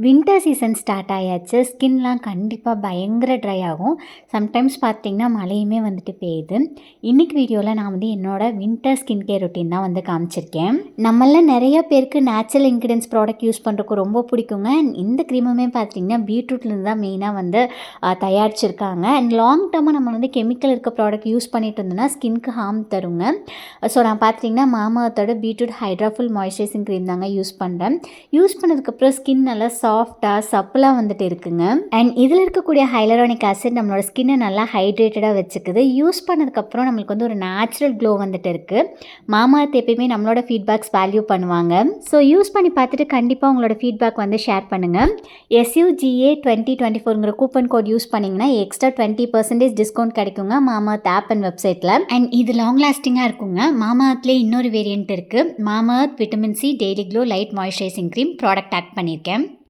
Winter season start ஆயாச்சு. ஸ்கின்லாம் கண்டிப்பாக பயங்கர ட்ரை ஆகும். சம்டைம்ஸ் பார்த்திங்கன்னா மழையுமே வந்துட்டு பெய்யுது. இன்றைக்கி வீடியோவில் நான் வந்து என்னோடய வின்டர் ஸ்கின் கேர் ரொட்டீன் தான் வந்து காமிச்சிருக்கேன். நம்மள நிறைய பேருக்கு நேச்சுரல் இன்க்ரீடியன்ஸ் ப்ராடக்ட் யூஸ் பண்ணுறதுக்கு ரொம்ப பிடிக்குங்க. இந்த க்ரீமுமே பார்த்திங்கன்னா பீட்ரூட்லேருந்து தான் மெயினாக வந்து தயாரிச்சிருக்காங்க. அண்ட் லாங் டேர்மாக நம்ம வந்து கெமிக்கல் இருக்க ப்ராடக்ட் யூஸ் பண்ணிட்டு இருந்தோம்னா ஸ்கின்க்கு ஹார்ம் தருங்க. ஸோ நான் பார்த்திங்கன்னா மாமாவத்தோட பீட்ரூட் ஹைட்ராஃபுல் மாய்ஸ்சரைசிங் க்ரீம் தாங்க யூஸ் பண்ணுறேன். யூஸ் பண்ணதுக்கப்புறம் ஸ்கின் நல்லா சாஃப்டாக சப்பலாக வந்துட்டு இருக்குங்க. அண்ட் இதில் இருக்கக்கூடிய ஹைலரானிக் ஆசிட் நம்மளோட ஸ்கின்னை நல்லா ஹைட்ரேட்டடாக வச்சுக்குது. யூஸ் பண்ணதுக்கப்புறம் நம்மளுக்கு வந்து ஒரு நேச்சுரல் க்ளோ வந்துட்டு இருக்குது. மாமாஅர்த் எப்பயுமே நம்மளோட ஃபீட்பேக்ஸ் வேல்யூ பண்ணுவாங்க. ஸோ யூஸ் பண்ணி பார்த்துட்டு கண்டிப்பாக உங்களோட ஃபீட்பேக் வந்து ஷேர் பண்ணுங்கள். SUGA 2024ங்கிற கூப்பன் கோட் யூஸ் பண்ணிங்கன்னா எக்ஸ்ட்ரா 20% டிஸ்கவுண்ட் கிடைக்குங்க மாமாஅர்த் ஆப் அண்ட் வெப்சைட்டில். அண்ட் இது லாங் லாஸ்டிங்காக இருக்குங்க. மாமாஅர்த்லேயே இன்னொரு வேரியன்ட் இருக்குது. Mamaearth vitamin C daily glow light moisturising cream product add பண்ணியிருக்கேன்.